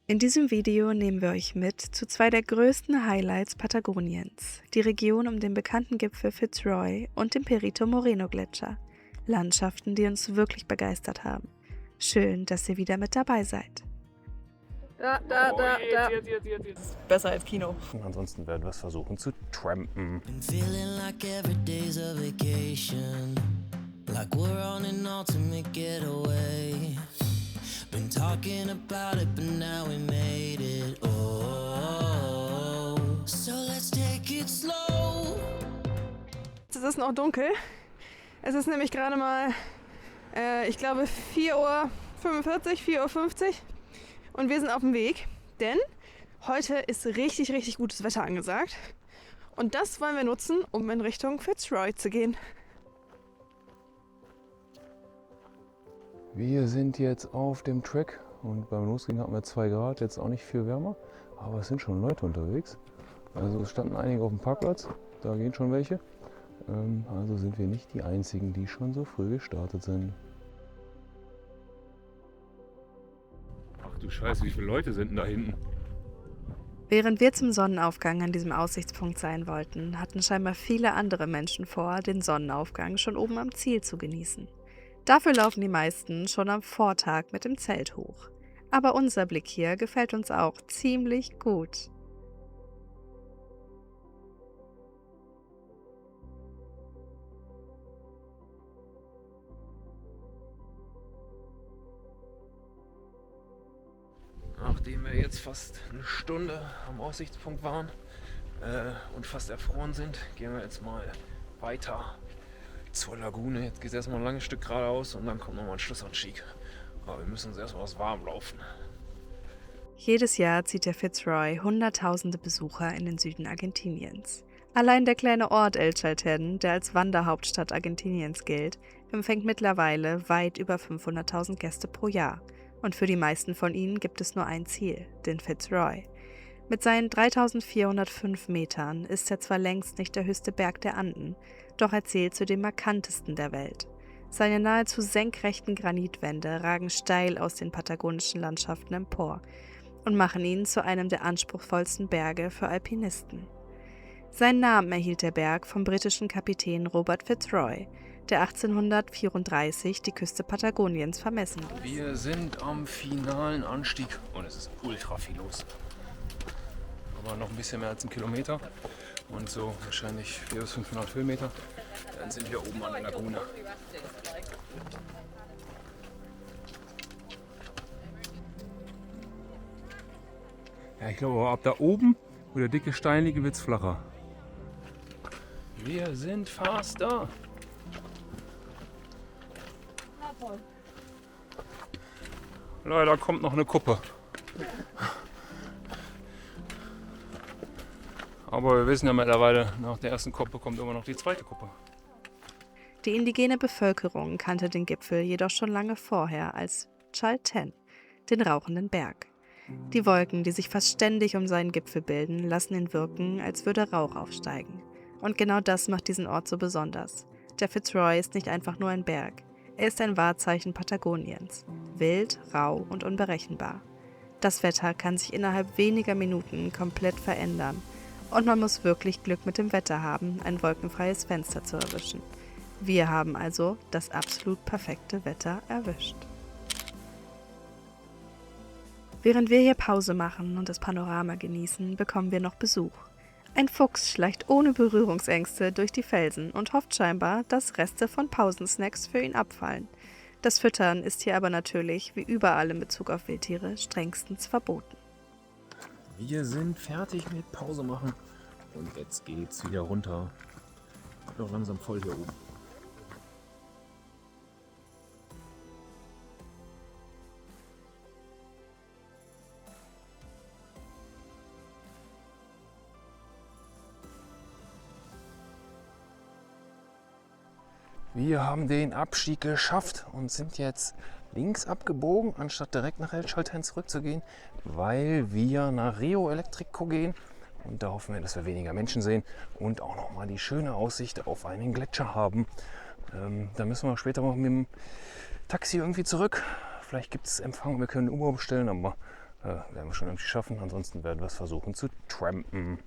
In diesem Video nehmen wir euch mit zu zwei der größten Highlights Patagoniens, die Region um den bekannten Gipfel Fitzroy und den Perito Moreno Gletscher. Landschaften, die uns wirklich begeistert haben. Schön, dass ihr wieder mit dabei seid. Da. Besser als Kino. Ansonsten werden wir es versuchen zu trampen. Been feeling like every day's a vacation, like we're on an ultimate getaway. Been talking about it, but now we made it. Oh, so let's take it slow. Es ist noch dunkel. Es ist nämlich gerade mal, ich glaube 4:45 Uhr, 4:50 Uhr. Und wir sind auf dem Weg, denn heute ist richtig, richtig gutes Wetter angesagt. Und das wollen wir nutzen, um in Richtung Fitzroy zu gehen. Wir sind jetzt auf dem Track und beim Losgehen hatten wir 2 Grad, jetzt auch nicht viel wärmer, aber es sind schon Leute unterwegs. Also es standen einige auf dem Parkplatz, da gehen schon welche. Also sind wir nicht die Einzigen, die schon so früh gestartet sind. Ach du Scheiße, wie viele Leute sind denn da hinten? Während wir zum Sonnenaufgang an diesem Aussichtspunkt sein wollten, hatten scheinbar viele andere Menschen vor, den Sonnenaufgang schon oben am Ziel zu genießen. Dafür laufen die meisten schon am Vortag mit dem Zelt hoch. Aber unser Blick hier gefällt uns auch ziemlich gut. Nachdem wir jetzt fast eine Stunde am Aussichtspunkt waren und fast erfroren sind, gehen wir jetzt mal weiter zur Lagune. Jetzt geht es erstmal ein langes Stück geradeaus und dann kommt nochmal ein Schlussanstieg. Aber wir müssen uns erstmal was warm laufen. Jedes Jahr zieht der Fitzroy hunderttausende Besucher in den Süden Argentiniens. Allein der kleine Ort El Chaltén, der als Wanderhauptstadt Argentiniens gilt, empfängt mittlerweile weit über 500.000 Gäste pro Jahr. Und für die meisten von ihnen gibt es nur ein Ziel, den Fitzroy. Mit seinen 3.405 Metern ist er zwar längst nicht der höchste Berg der Anden, doch er zählt zu den markantesten der Welt. Seine nahezu senkrechten Granitwände ragen steil aus den patagonischen Landschaften empor und machen ihn zu einem der anspruchsvollsten Berge für Alpinisten. Seinen Namen erhielt der Berg vom britischen Kapitän Robert Fitzroy, der 1834 die Küste Patagoniens vermessen ließ. Wir sind am finalen Anstieg und es ist ultra viel los. Aber noch ein bisschen mehr als 1 Kilometer und so wahrscheinlich 400 bis 500 Höhenmeter. Dann sind wir oben an der Lagune. Ja, ich glaube, aber ab da oben, wo der dicke Stein liegt, wird es flacher. Wir sind fast da. Leider kommt noch eine Kuppe. Aber wir wissen ja mittlerweile, nach der ersten Kuppe kommt immer noch die zweite Kuppe. Die indigene Bevölkerung kannte den Gipfel jedoch schon lange vorher als Chaltén, den rauchenden Berg. Die Wolken, die sich fast ständig um seinen Gipfel bilden, lassen ihn wirken, als würde Rauch aufsteigen. Und genau das macht diesen Ort so besonders. Der Fitzroy ist nicht einfach nur ein Berg. Er ist ein Wahrzeichen Patagoniens. Wild, rau und unberechenbar. Das Wetter kann sich innerhalb weniger Minuten komplett verändern. Und man muss wirklich Glück mit dem Wetter haben, ein wolkenfreies Fenster zu erwischen. Wir haben also das absolut perfekte Wetter erwischt. Während wir hier Pause machen und das Panorama genießen, bekommen wir noch Besuch. Ein Fuchs schleicht ohne Berührungsängste durch die Felsen und hofft scheinbar, dass Reste von Pausensnacks für ihn abfallen. Das Füttern ist hier aber natürlich, wie überall in Bezug auf Wildtiere, strengstens verboten. Wir sind fertig mit Pause machen und jetzt geht's wieder runter. Noch langsam voll hier oben. Wir haben den Abstieg geschafft und sind jetzt links abgebogen, anstatt direkt nach El Chaltén zurückzugehen, weil wir nach Rio Eléctrico gehen. Und da hoffen wir, dass wir weniger Menschen sehen und auch nochmal die schöne Aussicht auf einen Gletscher haben. Da müssen wir später noch mit dem Taxi irgendwie zurück. Vielleicht gibt es Empfang, wir können Uber bestellen, aber Werden wir schon irgendwie schaffen, ansonsten werden wir es versuchen zu trampen.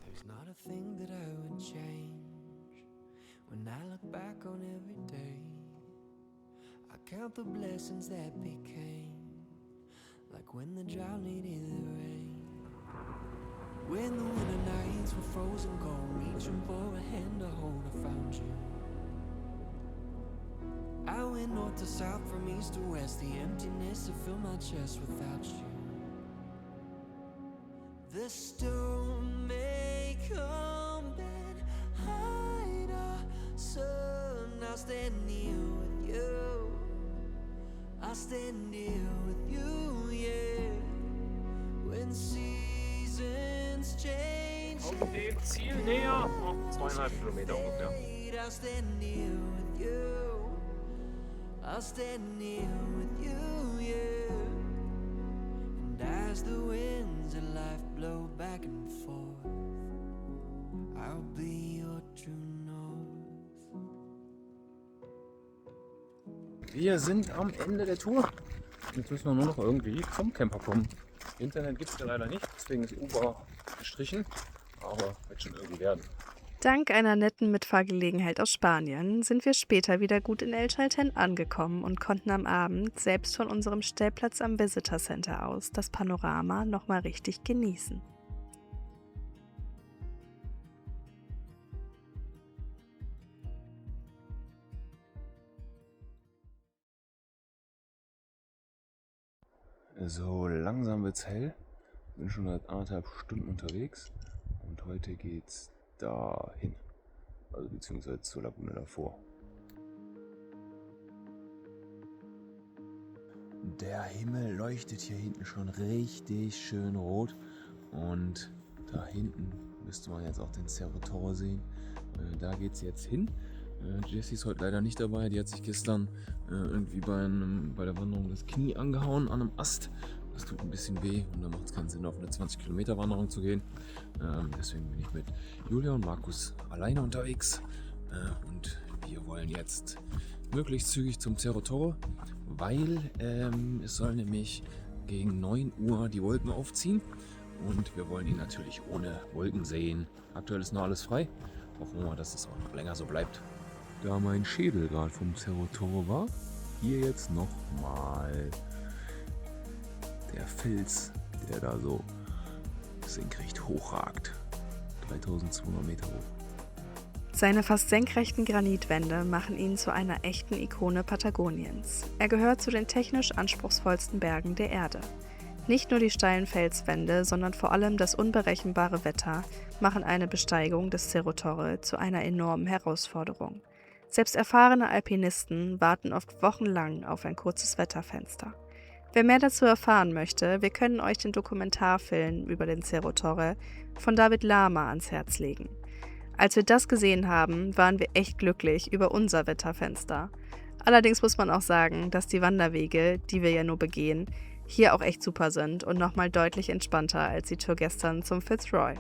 There's not a thing that I would change. When I look back on every day, I count the blessings that became, like when the drought needed the rain, when the winter nights were frozen cold, reaching for a hand to hold, I found you. I went north to south, from east to west, the emptiness that filled my chest without you. The storm may come and hide our sun. I'll stand near with you. I'll stand near with you, yeah. When seasons change, Auf dem Ziel näher, noch 2,5 Kilometer ungefähr. I'll stand near with you. I'll stand near with you, yeah. And as the winds of life blow back and forth, I'll be your true north. Wir sind am Ende der Tour. Jetzt müssen wir nur noch irgendwie zum Camper kommen. Internet gibt es ja leider nicht, deswegen ist Uber gestrichen. Aber wird schon irgendwie werden. Dank einer netten Mitfahrgelegenheit aus Spanien sind wir später wieder gut in El Chaltén angekommen und konnten am Abend selbst von unserem Stellplatz am Visitor Center aus das Panorama nochmal richtig genießen. So langsam wird's hell. Bin schon seit 1,5 Stunden unterwegs und heute geht's dahin. Also beziehungsweise zur Lagune davor. Der Himmel leuchtet hier hinten schon richtig schön rot und da hinten müsste man jetzt auch den Cerro Torre sehen. Da geht's jetzt hin. Jessie ist heute leider nicht dabei, die hat sich gestern irgendwie bei der Wanderung das Knie angehauen an einem Ast. Das tut ein bisschen weh und da macht es keinen Sinn, auf eine 20 Kilometer Wanderung zu gehen. Deswegen bin ich mit Julia und Markus alleine unterwegs und wir wollen jetzt möglichst zügig zum Cerro Torre, weil es soll nämlich gegen 9 Uhr die Wolken aufziehen und wir wollen ihn natürlich ohne Wolken sehen. Aktuell ist noch alles frei. Hoffen wir mal, dass es auch noch länger so bleibt. Da mein Schädel gerade vom Cerro Torre war, hier jetzt nochmal der Fels, der da so senkrecht hochragt. 3200 Meter hoch. Seine fast senkrechten Granitwände machen ihn zu einer echten Ikone Patagoniens. Er gehört zu den technisch anspruchsvollsten Bergen der Erde. Nicht nur die steilen Felswände, sondern vor allem das unberechenbare Wetter machen eine Besteigung des Cerro Torre zu einer enormen Herausforderung. Selbst erfahrene Alpinisten warten oft wochenlang auf ein kurzes Wetterfenster. Wer mehr dazu erfahren möchte, wir können euch den Dokumentarfilm über den Cerro Torre von David Lama ans Herz legen. Als wir das gesehen haben, waren wir echt glücklich über unser Wetterfenster. Allerdings muss man auch sagen, dass die Wanderwege, die wir ja nur begehen, hier auch echt super sind und nochmal deutlich entspannter als die Tour gestern zum Fitzroy.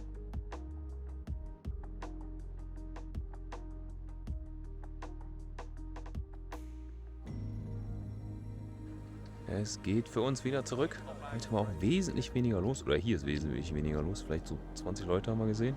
Es geht für uns wieder zurück. Heute war auch wesentlich weniger los. Oder hier ist wesentlich weniger los. Vielleicht so 20 Leute haben wir gesehen.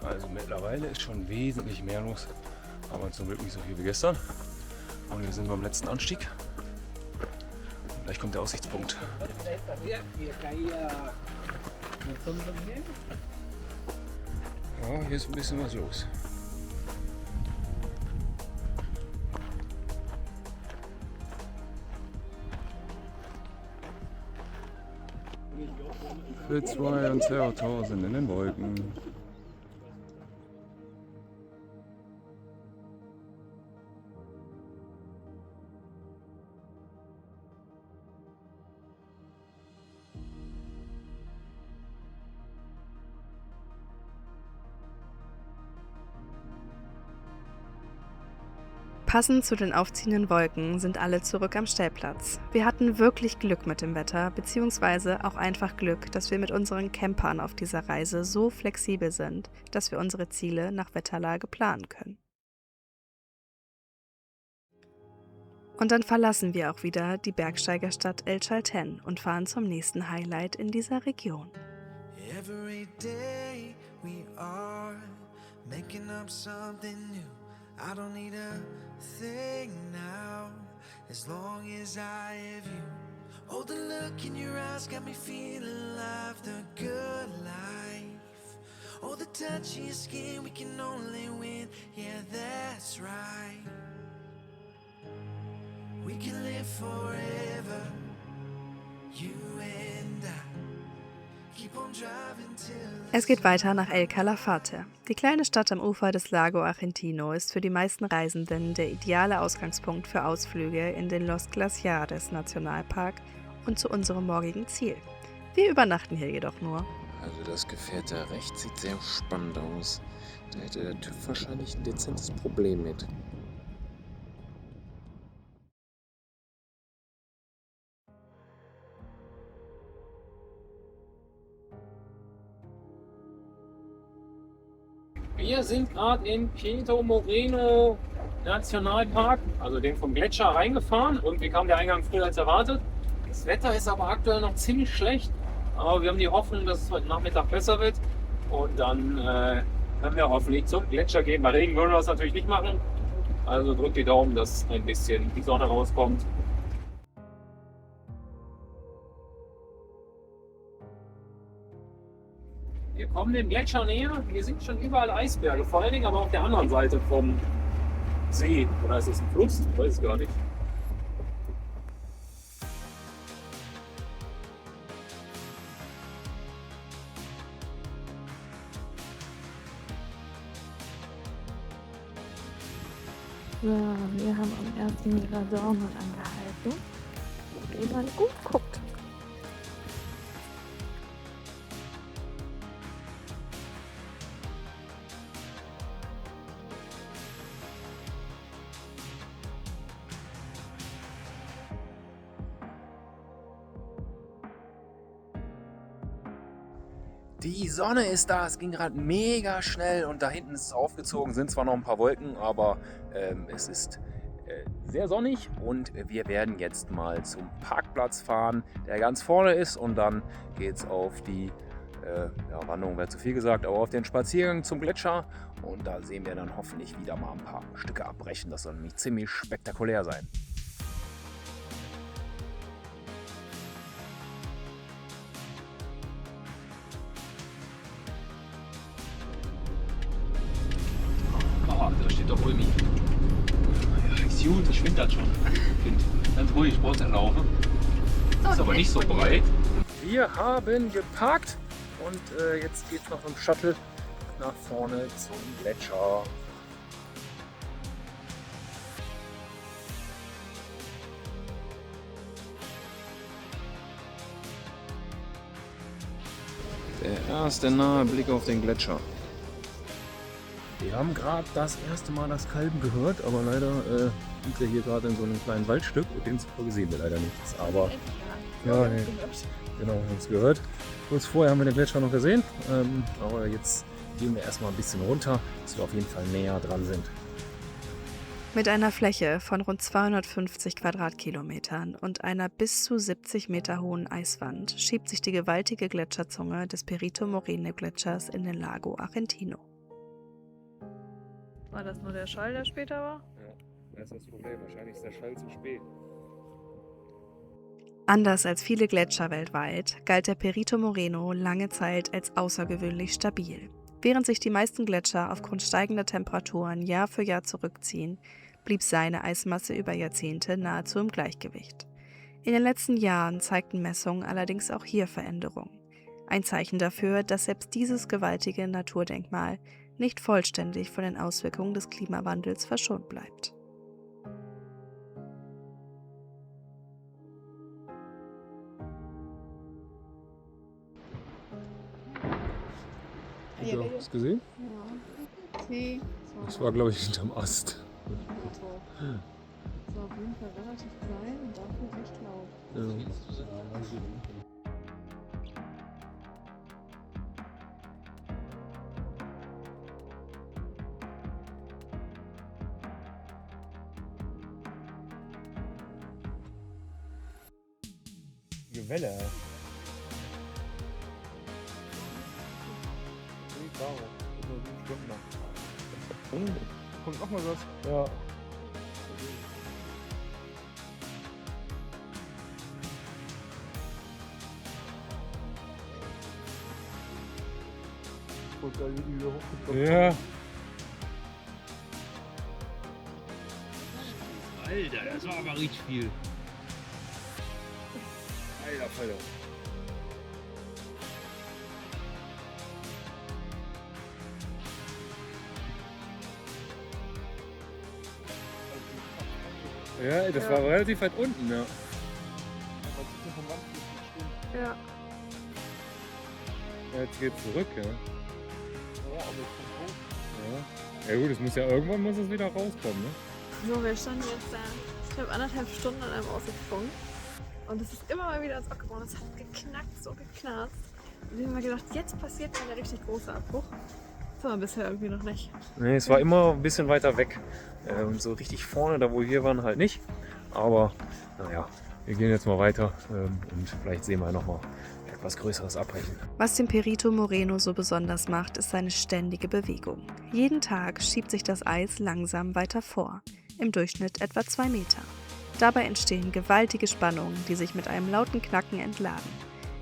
Also mittlerweile ist schon wesentlich mehr los, aber zum Glück nicht so viel wie gestern. Und wir sind beim letzten Anstieg. Und gleich kommt der Aussichtspunkt. Ja, hier ist ein bisschen was los. Fitzroy und Cerro Torre sind in den Wolken. Passend zu den aufziehenden Wolken sind alle zurück am Stellplatz. Wir hatten wirklich Glück mit dem Wetter, beziehungsweise auch einfach Glück, dass wir mit unseren Campern auf dieser Reise so flexibel sind, dass wir unsere Ziele nach Wetterlage planen können. Und dann verlassen wir auch wieder die Bergsteigerstadt El Chaltén und fahren zum nächsten Highlight in dieser Region. Every day we are making up something new. I don't need a thing now, as long as I have you. Oh, the look in your eyes got me feeling alive, the good life. Oh, the touch of your skin, we can only win, yeah, that's right. We can live forever, you and I. Keep on driving till Es geht weiter nach El Calafate. Die kleine Stadt am Ufer des Lago Argentino ist für die meisten Reisenden der ideale Ausgangspunkt für Ausflüge in den Los Glaciares Nationalpark und zu unserem morgigen Ziel. Wir übernachten hier jedoch nur. Also das Gefährt da rechts sieht sehr spannend aus. Da hätte der TÜV wahrscheinlich ein dezentes Problem mit. Wir sind gerade in Perito Moreno Nationalpark, also den vom Gletscher reingefahren. Irgendwie kam der Eingang früher als erwartet. Das Wetter ist aber aktuell noch ziemlich schlecht, aber wir haben die Hoffnung, dass es heute Nachmittag besser wird. Und dann können wir hoffentlich zum Gletscher gehen. Bei Regen würden wir das natürlich nicht machen. Also drückt die Daumen, dass ein bisschen die Sonne rauskommt. Wir kommen dem Gletscher näher. Hier sind schon überall Eisberge, vor allen Dingen aber auf der anderen Seite vom See. Oder ist es ein Fluss? Ich weiß es gar nicht. So, wir haben am ersten Mirador mal angehalten. Und jemand gut guckt. Die Sonne ist da, es ging gerade mega schnell und da hinten ist es aufgezogen, sind zwar noch ein paar Wolken, aber es ist sehr sonnig und wir werden jetzt mal zum Parkplatz fahren, der ganz vorne ist und dann geht es auf die Wanderung, wäre zu viel gesagt, aber auf den Spaziergang zum Gletscher und da sehen wir dann hoffentlich wieder mal ein paar Stücke abbrechen, das soll nämlich ziemlich spektakulär sein. Da steht doch Ulmi. Ja, ist gut, das schwingt das schon. Ganz ruhig, ich brauche laufen. Ist aber nicht so breit. Wir haben geparkt und jetzt geht es noch im Shuttle nach vorne zum Gletscher. Der erste nahe Blick auf den Gletscher. Wir haben gerade das erste Mal das Kalben gehört, aber leider sind wir hier gerade in so einem kleinen Waldstück und demzufolge sehen wir leider nichts. Aber ja, nee, genau, wir haben es gehört. Kurz vorher haben wir den Gletscher noch gesehen, aber jetzt gehen wir erstmal ein bisschen runter, dass wir auf jeden Fall näher dran sind. Mit einer Fläche von rund 250 Quadratkilometern und einer bis zu 70 Meter hohen Eiswand schiebt sich die gewaltige Gletscherzunge des Perito Moreno Gletschers in den Lago Argentino. War das nur der Schall, der später war? Ja, das ist das Problem. Wahrscheinlich ist der Schall zu spät. Anders als viele Gletscher weltweit galt der Perito Moreno lange Zeit als außergewöhnlich stabil. Während sich die meisten Gletscher aufgrund steigender Temperaturen Jahr für Jahr zurückziehen, blieb seine Eismasse über Jahrzehnte nahezu im Gleichgewicht. In den letzten Jahren zeigten Messungen allerdings auch hier Veränderungen. Ein Zeichen dafür, dass selbst dieses gewaltige Naturdenkmal nicht vollständig von den Auswirkungen des Klimawandels verschont bleibt. Hast du das gesehen? Ja. Das war, glaube ich, hinterm Ast. Das war auf jeden Fall relativ klein und dafür recht laut. Gewelle. Kommt noch mal was? Ja. Voll geil, wie die wieder hochgekommen. Ja. Alter, das war aber richtig viel. Alter Falter. Ja, das war relativ weit unten, ja. Ja. Jetzt geht's zurück, ja. Ja. Ja gut, es muss ja irgendwann muss es wieder rauskommen, ne? So, wir standen jetzt da, ich glaube 1,5 Stunden an einem Aussichtspunkt. Und es ist immer mal wieder ins abgebrochen. Es hat geknackt, so geknarzt. Und wir haben mal gedacht, jetzt passiert mal der richtig große Abbruch. Das war bisher irgendwie noch nicht. Nee, es war immer ein bisschen weiter weg. So richtig vorne, da wo wir waren, halt nicht. Aber naja, wir gehen jetzt mal weiter und vielleicht sehen wir nochmal etwas Größeres abbrechen. Was den Perito Moreno so besonders macht, ist seine ständige Bewegung. Jeden Tag schiebt sich das Eis langsam weiter vor, im Durchschnitt etwa 2 Meter. Dabei entstehen gewaltige Spannungen, die sich mit einem lauten Knacken entladen.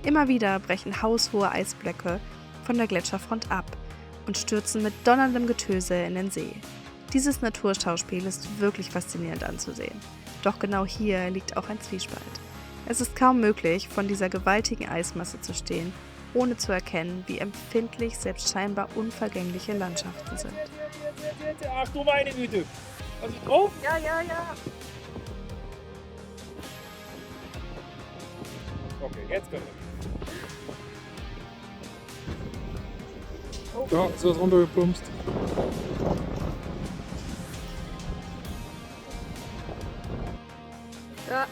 Immer wieder brechen haushohe Eisblöcke von der Gletscherfront ab und stürzen mit donnerndem Getöse in den See. Dieses Naturschauspiel ist wirklich faszinierend anzusehen. Doch genau hier liegt auch ein Zwiespalt. Es ist kaum möglich, von dieser gewaltigen Eismasse zu stehen, ohne zu erkennen, wie empfindlich selbst scheinbar unvergängliche Landschaften sind. Ach du meine Güte! Was ist drauf? Ja. Okay, jetzt können wir. Ja, ist was runtergeplumpst. Da.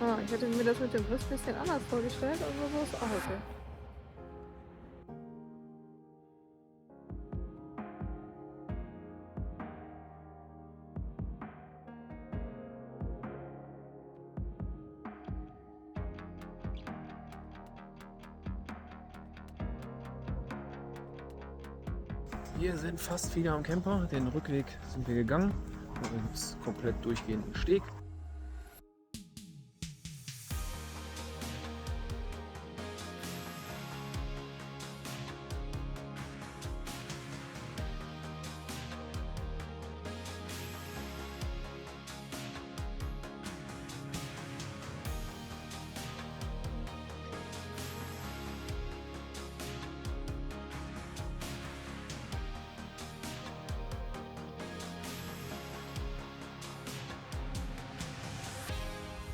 Ah, ich hätte mir das mit dem Riss ein bisschen anders vorgestellt, aber so ist auch okay. Wir sind fast wieder am Camper. Den Rückweg sind wir gegangen. Da gibt es komplett durchgehenden Steg.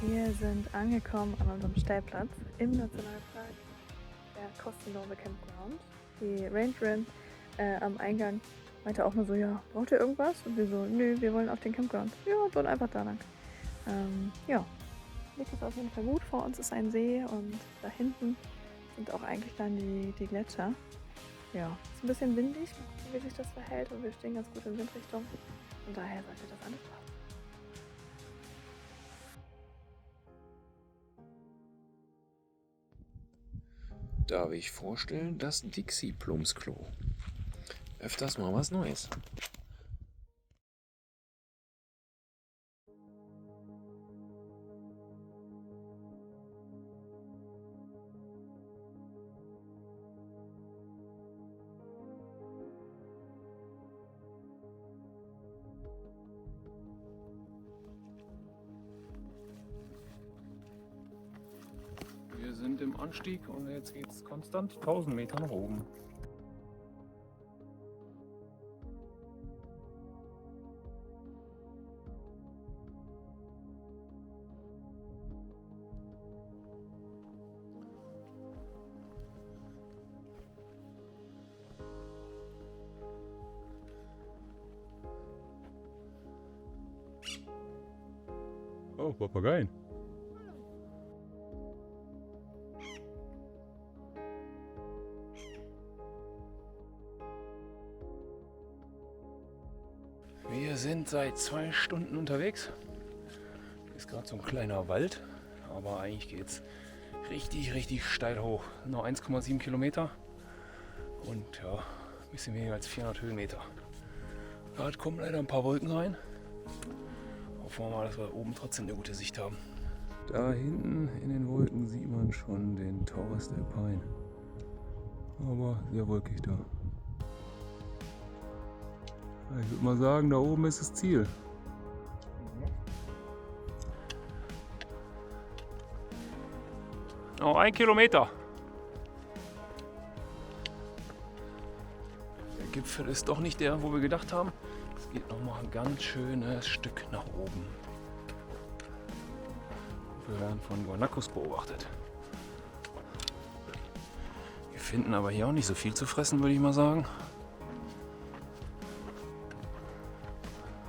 Wir sind angekommen an unserem Stellplatz im Nationalpark, der kostenlose Campground. Die Rangerin am Eingang meinte auch nur so, ja, braucht ihr irgendwas? Und wir so, nö, wir wollen auf den Campground. Ja, und dann einfach da lang. Ja, liegt es auf jeden Fall gut. Vor uns ist ein See und da hinten sind auch eigentlich dann die Gletscher. Ja, ist ein bisschen windig, mal gucken, wie sich das verhält und wir stehen ganz gut in Windrichtung. Von daher sollte das alles passen. Darf ich vorstellen, das Dixie-Plumpsklo. Öfters mal was Neues. Wir sind im Anstieg und jetzt geht es konstant 1000 Meter nach oben. Oh, Papageien. Wir sind seit 2 Stunden unterwegs. Ist gerade so ein kleiner Wald, aber eigentlich geht es richtig steil hoch. Noch 1,7 Kilometer und ja, ein bisschen weniger als 400 Höhenmeter. Gerade kommen leider ein paar Wolken rein. Hoffen wir mal, dass wir oben trotzdem eine gute Sicht haben. Da hinten in den Wolken sieht man schon den Taurus Alpine. Aber sehr wolkig da. Ich würde mal sagen, da oben ist das Ziel. Noch 1 Kilometer. Der Gipfel ist doch nicht der, wo wir gedacht haben. Es geht noch mal ein ganz schönes Stück nach oben. Wir werden von Guanacos beobachtet. Wir finden aber hier auch nicht so viel zu fressen, würde ich mal sagen.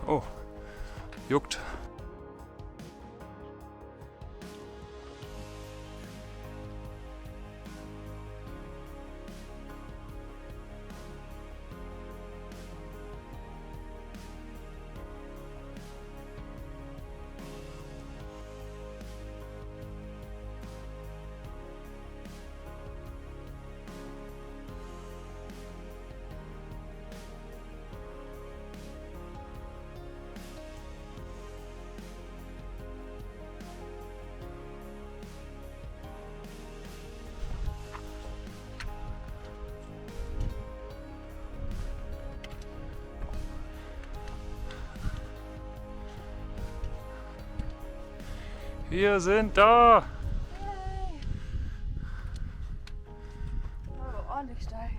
Oh, juckt. Wir sind da! Oh, ordentlich steil hier.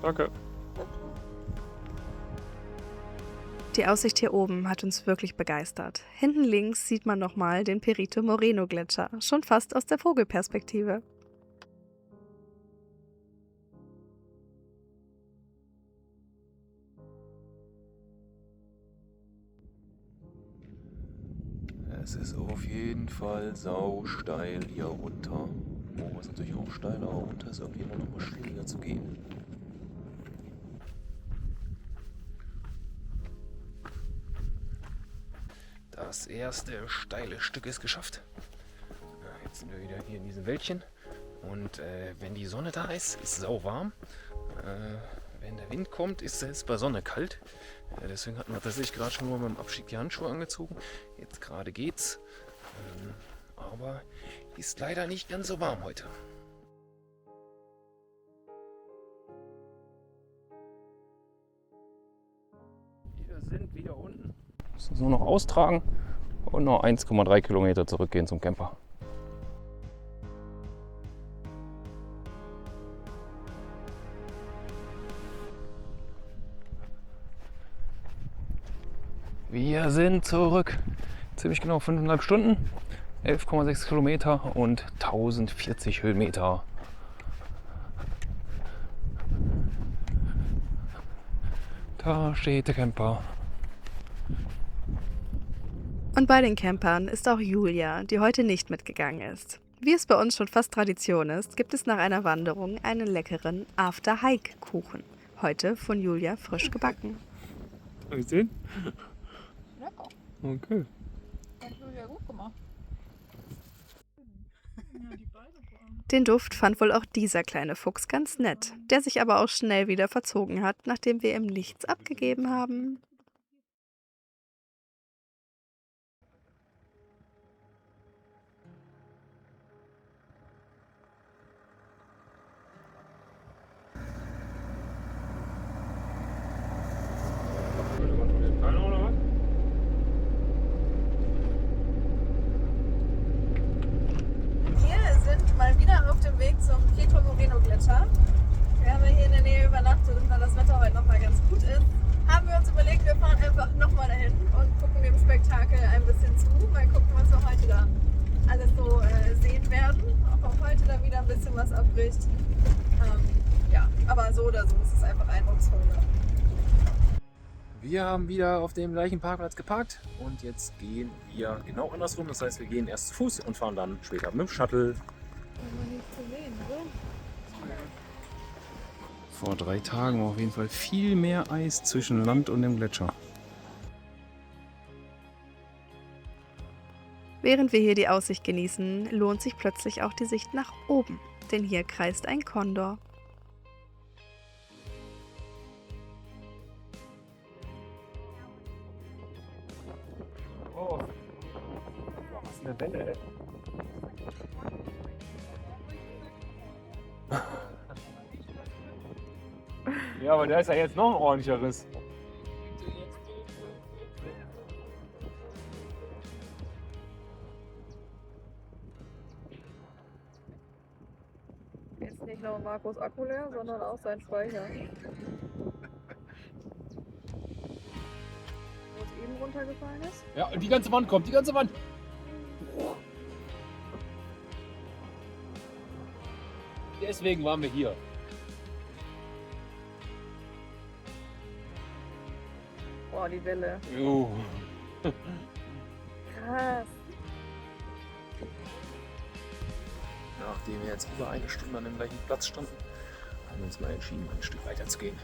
Danke. Die Aussicht hier oben hat uns wirklich begeistert. Hinten links sieht man nochmal den Perito Moreno Gletscher, schon fast aus der Vogelperspektive. Es ist auf jeden Fall sausteil hier runter. Oben ist natürlich auch steil, aber runter ist irgendwie immer noch mal schwieriger zu gehen. Das erste steile Stück ist geschafft. Jetzt sind wir wieder hier in diesem Wäldchen. Und wenn die Sonne da ist, ist es sauwarm. Wenn der Wind kommt, ist es bei Sonne kalt. Deswegen hatten wir tatsächlich gerade schon mal beim Abstieg die Handschuhe angezogen. Jetzt gerade geht's. Aber ist leider nicht ganz so warm heute. Wir sind wieder unten. Müssen uns nur noch austragen und noch 1,3 Kilometer zurückgehen zum Camper. Wir sind zurück. Ziemlich genau 5,5 Stunden, 11,6 Kilometer und 1040 Höhenmeter. Da steht der Camper. Und bei den Campern ist auch Julia, die heute nicht mitgegangen ist. Wie es bei uns schon fast Tradition ist, gibt es nach einer Wanderung einen leckeren After-Hike-Kuchen. Heute von Julia frisch gebacken. Hast du gesehen? Lecker. Okay. Hat Julia gut gemacht. Den Duft fand wohl auch dieser kleine Fuchs ganz nett, der sich aber auch schnell wieder verzogen hat, nachdem wir ihm nichts abgegeben haben. Gletscher. Wir haben ja hier in der Nähe übernachtet und da das Wetter heute nochmal ganz gut ist, haben wir uns überlegt, wir fahren einfach nochmal dahin und gucken dem Spektakel ein bisschen zu. Mal gucken, was wir heute da alles so sehen werden. Ob auch heute da wieder ein bisschen was abbricht. Ja, aber so oder so ist es einfach eindrucksvoll. Wir haben wieder auf dem gleichen Parkplatz geparkt und jetzt gehen wir genau andersrum. Das heißt, wir gehen erst zu Fuß und fahren dann später mit dem Shuttle. Vor 3 Tagen war auf jeden Fall viel mehr Eis zwischen Land und dem Gletscher. Während wir hier die Aussicht genießen, lohnt sich plötzlich auch die Sicht nach oben, denn hier kreist ein Kondor. Oh, was ist eine Welle, ey. Ja, aber da ist ja jetzt noch ein ordentlicheres. Jetzt nicht nur Markus Akku leer, sondern auch sein Speicher. Wo es eben runtergefallen ist. Ja, und die ganze Wand kommt, die ganze Wand. Deswegen waren wir hier. Boah, die Welle. Jo. Krass. Nachdem wir jetzt über 1 Stunde an dem gleichen Platz standen, haben wir uns mal entschieden, ein Stück weiter zu gehen.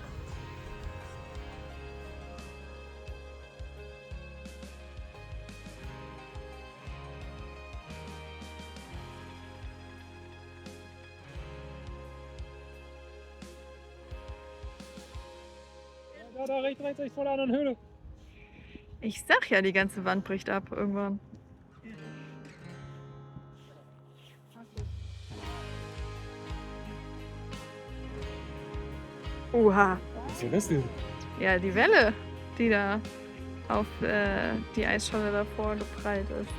Da rechts, vor der anderen Höhle. Ich sag ja, die ganze Wand bricht ab irgendwann. Oha. Was ist denn das denn? Ja, die Welle, die da auf die Eisscholle davor geprallt ist.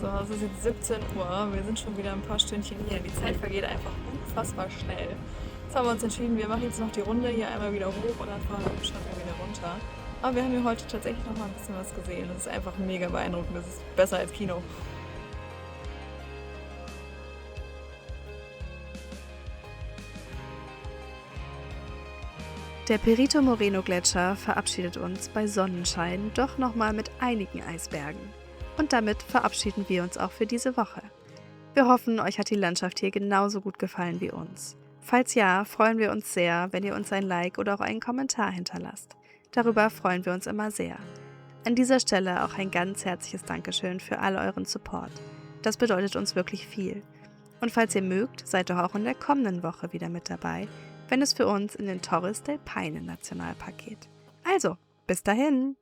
So, es ist jetzt 17 Uhr. Wir sind schon wieder ein paar Stündchen hier. Die Zeit vergeht einfach unfassbar schnell. Jetzt haben wir uns entschieden, wir machen jetzt noch die Runde hier einmal wieder hoch und dann fahren wir im Shuttle wieder runter. Aber wir haben hier heute tatsächlich noch mal ein bisschen was gesehen. Das ist einfach mega beeindruckend. Das ist besser als Kino. Der Perito Moreno Gletscher verabschiedet uns bei Sonnenschein doch nochmal mit einigen Eisbergen. Und damit verabschieden wir uns auch für diese Woche. Wir hoffen, euch hat die Landschaft hier genauso gut gefallen wie uns. Falls ja, freuen wir uns sehr, wenn ihr uns ein Like oder auch einen Kommentar hinterlasst. Darüber freuen wir uns immer sehr. An dieser Stelle auch ein ganz herzliches Dankeschön für all euren Support. Das bedeutet uns wirklich viel. Und falls ihr mögt, seid doch auch in der kommenden Woche wieder mit dabei, wenn es für uns in den Torres del Paine Nationalpark geht. Also, bis dahin!